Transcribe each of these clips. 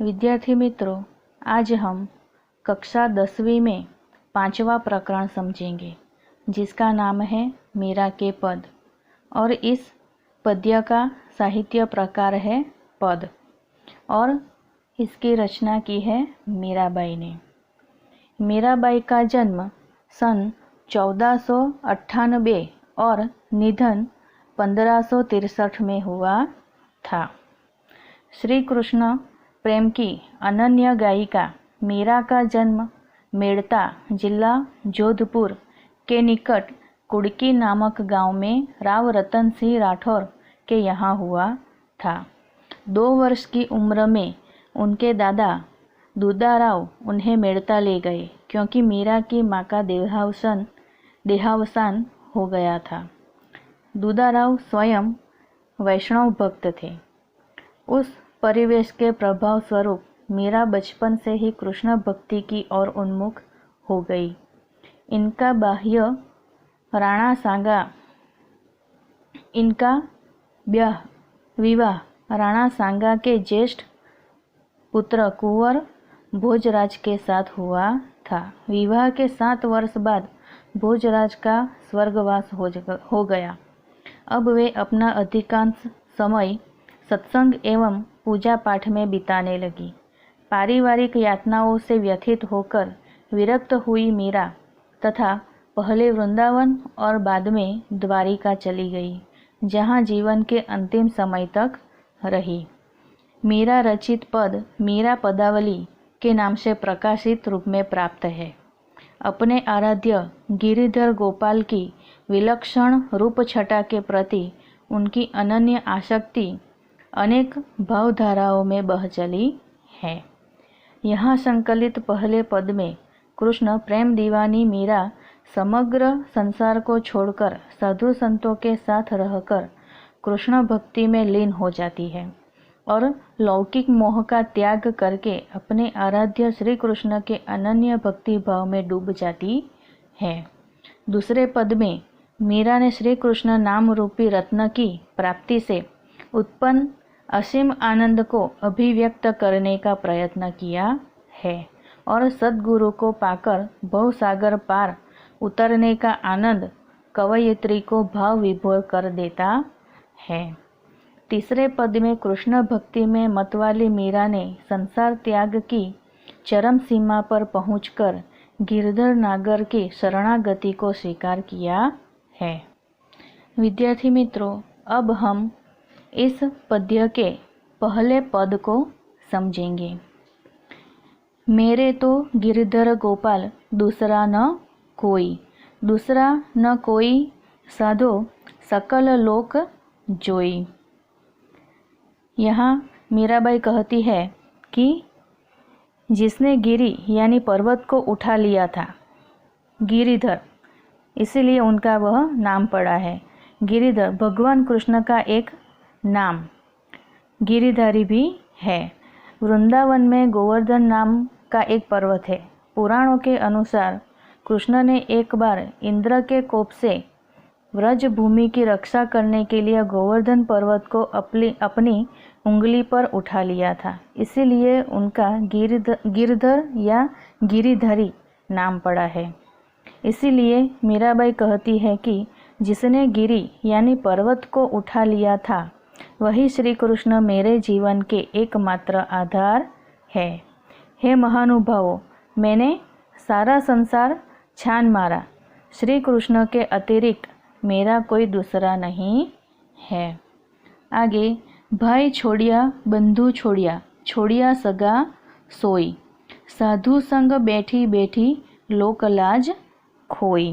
विद्यार्थी मित्रों, आज हम कक्षा 10वीं में 5वां प्रकरण समझेंगे, जिसका नाम है मीरा के पद। और इस पद्य का साहित्य प्रकार है पद और इसकी रचना की है मीराबाई ने। मीराबाई का जन्म सन 1498 और निधन 1563 में हुआ था। श्री कृष्ण प्रेम की अनन्य गायिका मीरा का जन्म मेड़ता जिला जोधपुर के निकट कुड़की नामक गांव में राव रतन सिंह राठौर के यहाँ हुआ था। 2 वर्ष की उम्र में उनके दादा दूधाराव उन्हें मेड़ता ले गए, क्योंकि मीरा की माँ का देहावसान हो गया था। दूधाराव स्वयं वैष्णव भक्त थे। उस परिवेश के प्रभाव स्वरूप मीरा बचपन से ही कृष्ण भक्ति की ओर उन्मुख हो गई। इनका विवाह राणा सांगा के ज्येष्ठ पुत्र कुंवर भोजराज के साथ हुआ था। विवाह के 7 वर्ष बाद भोजराज का स्वर्गवास हो गया। अब वे अपना अधिकांश समय सत्संग एवं पूजा पाठ में बिताने लगी। पारिवारिक यातनाओं से व्यथित होकर विरक्त हुई मीरा तथा पहले वृंदावन और बाद में द्वारिका चली गई, जहां जीवन के अंतिम समय तक रही। मीरा रचित पद मीरा पदावली के नाम से प्रकाशित रूप में प्राप्त है। अपने आराध्य गिरिधर गोपाल की विलक्षण रूप छटा के प्रति उनकी अनन्य आसक्ति अनेक भावधाराओं में बह चली है। यहाँ संकलित पहले पद में कृष्ण प्रेम दीवानी मीरा समग्र संसार को छोड़कर साधु संतों के साथ रहकर कृष्ण भक्ति में लीन हो जाती है और लौकिक मोह का त्याग करके अपने आराध्य श्री कृष्ण के अनन्य भक्ति भाव में डूब जाती है। दूसरे पद में मीरा ने श्री कृष्ण नाम रूपी रत्न की प्राप्ति से उत्पन्न असीम आनंद को अभिव्यक्त करने का प्रयत्न किया है और सद्गुरु को पाकर भवसागर पार उतरने का आनंद कवयित्री को भाव विभोर कर देता है। तीसरे पद में कृष्ण भक्ति में मतवाली मीरा ने संसार त्याग की चरम सीमा पर पहुंचकर गिरधर नागर की शरणागति को स्वीकार किया है। विद्यार्थी मित्रों, अब हम इस पद्य के पहले पद को समझेंगे। मेरे तो गिरधर गोपाल दूसरा न कोई साधो सकल लोक जोई। यहाँ मीराबाई कहती है कि जिसने गिरी यानी पर्वत को उठा लिया था, गिरिधर, इसीलिए उनका वह नाम पड़ा है। गिरिधर भगवान कृष्ण का एक नाम गिरिधारी भी है। वृंदावन में गोवर्धन नाम का एक पर्वत है। पुराणों के अनुसार कृष्ण ने एक बार इंद्र के कोप से व्रज भूमि की रक्षा करने के लिए गोवर्धन पर्वत को अपनी उंगली पर उठा लिया था, इसीलिए उनका गिरधर या गिरिधरी नाम पड़ा है। इसीलिए मीराबाई कहती है कि जिसने गिरी यानी पर्वत को उठा लिया था, वही श्री कृष्ण मेरे जीवन के एकमात्र आधार है। हे महानुभावों, मैंने सारा संसार छान मारा, श्री कृष्ण के अतिरिक्त मेरा कोई दूसरा नहीं है। आगे, भाई छोड़िया बंधु छोड़िया, छोड़िया सगा सोई, साधु संग बैठी बैठी लोक लाज खोई।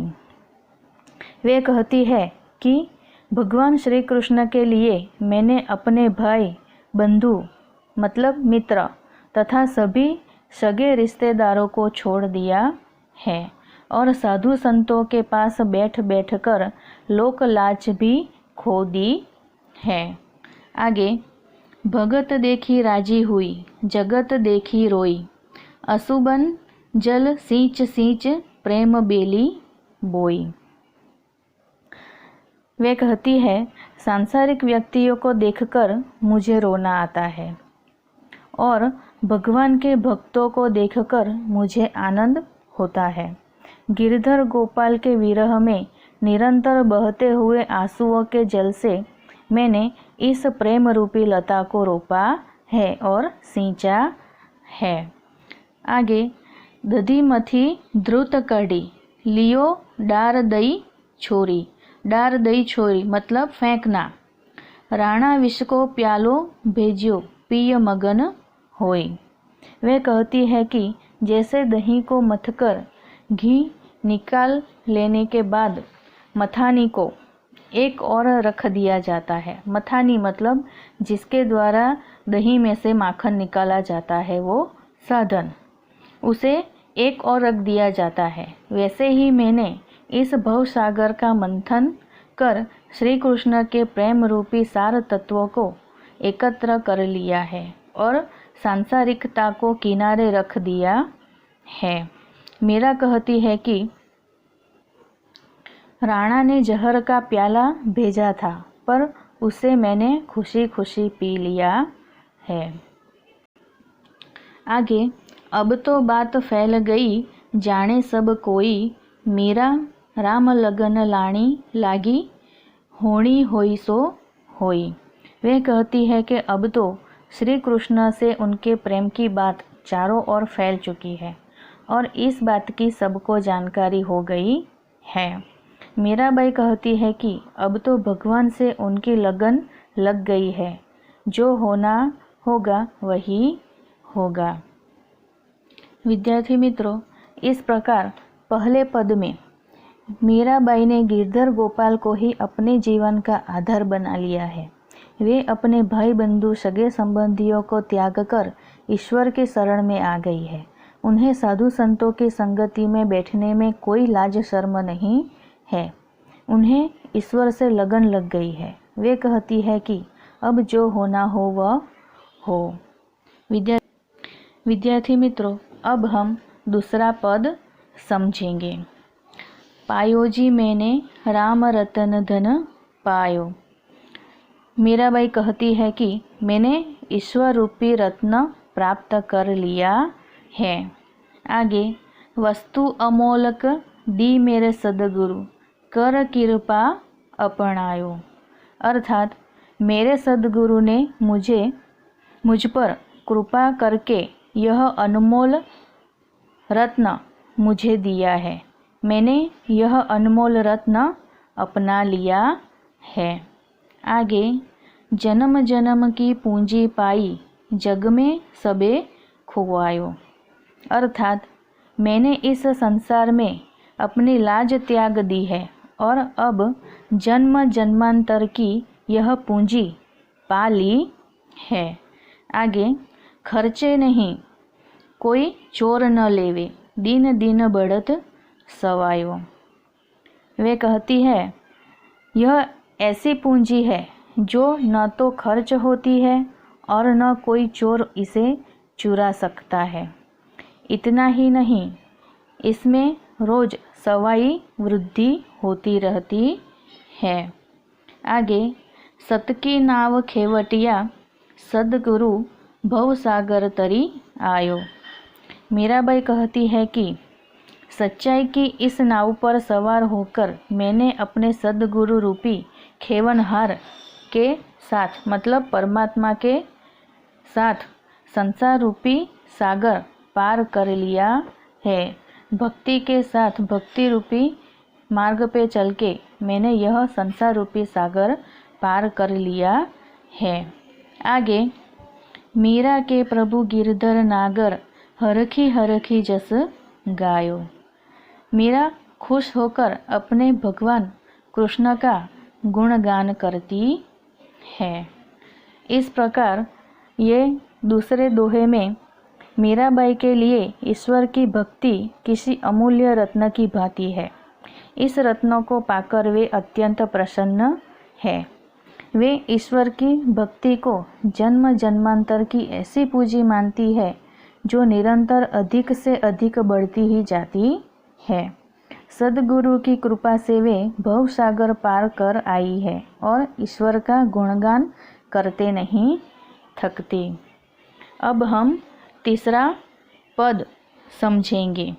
वे कहती है कि भगवान श्री कृष्ण के लिए मैंने अपने भाई बंधु मतलब मित्र तथा सभी सगे रिश्तेदारों को छोड़ दिया है और साधु संतों के पास बैठ बैठकर लोक लाज भी खो दी है। आगे, भगत देखी राजी हुई, जगत देखी रोई, असुबन जल सींच सींच प्रेम बेली बोई। वे कहती है, सांसारिक व्यक्तियों को देखकर मुझे रोना आता है और भगवान के भक्तों को देखकर मुझे आनंद होता है। गिरधर गोपाल के विरह में निरंतर बहते हुए आंसुओं के जल से मैंने इस प्रेम रूपी लता को रोपा है और सींचा है। आगे, दधीमथी द्रुत कढ़ी लियो डार दई छोरी। डार दई छोरी मतलब फेंकना। राणा विष को प्यालो भेजियो पिय मगन होई। वे कहती है कि जैसे दही को मथकर घी निकाल लेने के बाद मथानी को एक और रख दिया जाता है। मथानी मतलब जिसके द्वारा दही में से माखन निकाला जाता है, वो साधन, उसे एक और रख दिया जाता है। वैसे ही मैंने इस भवसागर का मंथन कर श्री कृष्ण के प्रेम रूपी सार तत्वों को एकत्र कर लिया है और सांसारिकता को किनारे रख दिया है। मीरा कहती है कि राणा ने जहर का प्याला भेजा था, पर उसे मैंने खुशी खुशी पी लिया है। आगे, अब तो बात फैल गई जाने सब कोई, मीरा राम लगन लाणी लागी, होनी होई सो होई। वह कहती है कि अब तो श्री कृष्ण से उनके प्रेम की बात चारों ओर फैल चुकी है और इस बात की सबको जानकारी हो गई है। मीराबाई कहती है कि अब तो भगवान से उनकी लगन लग गई है, जो होना होगा वही होगा। विद्यार्थी मित्रों, इस प्रकार पहले पद में मीराबाई ने गिरधर गोपाल को ही अपने जीवन का आधार बना लिया है। वे अपने भाई बंधु सगे संबंधियों को त्याग कर ईश्वर के शरण में आ गई है। उन्हें साधु संतों की संगति में बैठने में कोई लाज शर्म नहीं है। उन्हें ईश्वर से लगन लग गई है। वे कहती है कि अब जो होना हो वह हो। विद्यार्थी मित्रों, अब हम दूसरा पद समझेंगे। पायो जी मैंने राम रतन धन पायो। मीराबाई कहती है कि मैंने ईश्वर रूपी रत्न प्राप्त कर लिया है। आगे, वस्तु अमोलक दी मेरे सदगुरु, कर कृपा अपनायो। अर्थात मेरे सदगुरु ने मुझ पर कृपा करके यह अनमोल रत्न मुझे दिया है। मैंने यह अनमोल रत्न अपना लिया है। आगे, जन्म जन्म की पूंजी पाई, जग में सबे खुआयो। अर्थात मैंने इस संसार में अपनी लाज त्याग दी है और अब जन्म जन्मांतर की यह पूंजी पा ली है। आगे, खर्चे नहीं कोई चोर न लेवे, दिन दिन बढ़त सवायो। वे कहती है यह ऐसी पूंजी है जो न तो खर्च होती है और न कोई चोर इसे चुरा सकता है। इतना ही नहीं, इसमें रोज सवाई वृद्धि होती रहती है। आगे, सत की नाव खेवटिया, सदगुरु भवसागर तरी आयो। मीराबाई कहती है कि सच्चाई की इस नाव पर सवार होकर मैंने अपने सदगुरु रूपी खेवनहार के साथ मतलब परमात्मा के साथ संसार रूपी सागर पार कर लिया है। भक्ति के साथ भक्ति रूपी मार्ग पे चल के मैंने यह संसार रूपी सागर पार कर लिया है। आगे, मीरा के प्रभु गिरधर नागर, हरखी हरखी जस गायो। मीरा खुश होकर अपने भगवान कृष्ण का गुणगान करती है। इस प्रकार ये दूसरे दोहे में मीराबाई के लिए ईश्वर की भक्ति किसी अमूल्य रत्न की भांति है। इस रत्न को पाकर वे अत्यंत प्रसन्न है। वे ईश्वर की भक्ति को जन्म जन्मांतर की ऐसी पूंजी मानती है जो निरंतर अधिक से अधिक बढ़ती ही जाती है। सदगुरु की कृपा से वे भवसागर पार कर आई है और ईश्वर का गुणगान करते नहीं थकती। अब हम तीसरा पद समझेंगे।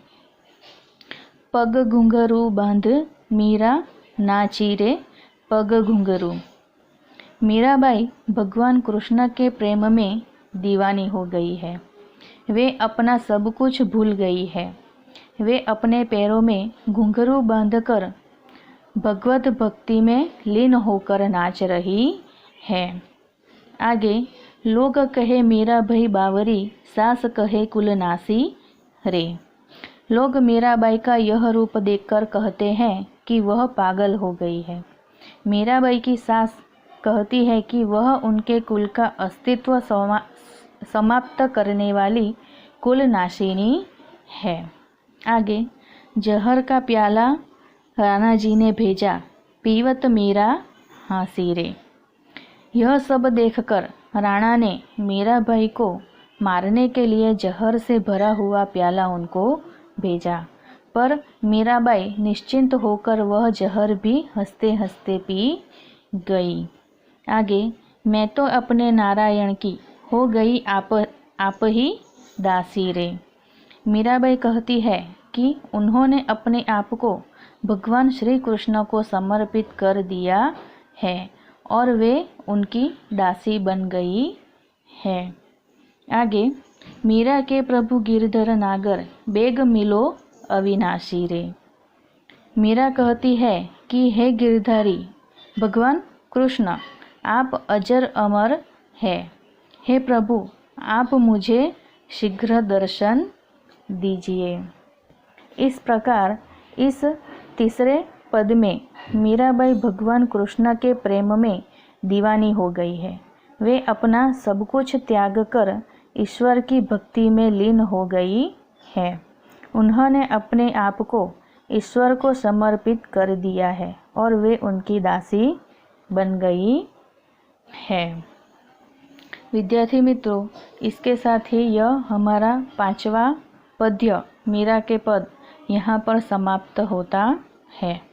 पग घुंघरू बांध मीरा नाची रे पग घुंघरू। मीराबाई भगवान कृष्ण के प्रेम में दीवानी हो गई है। वे अपना सब कुछ भूल गई है। वे अपने पैरों में घुंघरू बांधकर भगवत भक्ति में लीन होकर नाच रही है। आगे, लोग कहे मीराबाई बावरी, सास कहे कुलनासी रे। लोग मीराबाई का यह रूप देखकर कहते हैं कि वह पागल हो गई है। मीराबाई की सास कहती है कि वह उनके कुल का अस्तित्व समाप्त करने वाली कुलनाशिनी है। आगे, जहर का प्याला राणा जी ने भेजा, पीवत मीरा हंसी रे। यह सब देखकर राणा ने मीराबाई को मारने के लिए जहर से भरा हुआ प्याला उनको भेजा, पर मीराबाई निश्चिंत होकर वह जहर भी हंसते हंसते पी गई। आगे, मैं तो अपने नारायण की हो गई आप ही दासी रे। मीराबाई कहती है कि उन्होंने अपने आप को भगवान श्री कृष्ण को समर्पित कर दिया है और वे उनकी दासी बन गई है। आगे, मीरा के प्रभु गिरधर नागर, बेग मिलो अविनाशी रे। मीरा कहती है कि हे गिरधारी भगवान कृष्ण, आप अजर अमर है। हे प्रभु, आप मुझे शीघ्र दर्शन दीजिए। इस प्रकार इस तीसरे पद में मीराबाई भगवान कृष्ण के प्रेम में दीवानी हो गई है। वे अपना सब कुछ त्याग कर ईश्वर की भक्ति में लीन हो गई है। उन्होंने अपने आप को ईश्वर को समर्पित कर दिया है और वे उनकी दासी बन गई है। विद्यार्थी मित्रों, इसके साथ ही यह हमारा 5वां पद्य मीरा के पद यहाँ पर समाप्त होता है।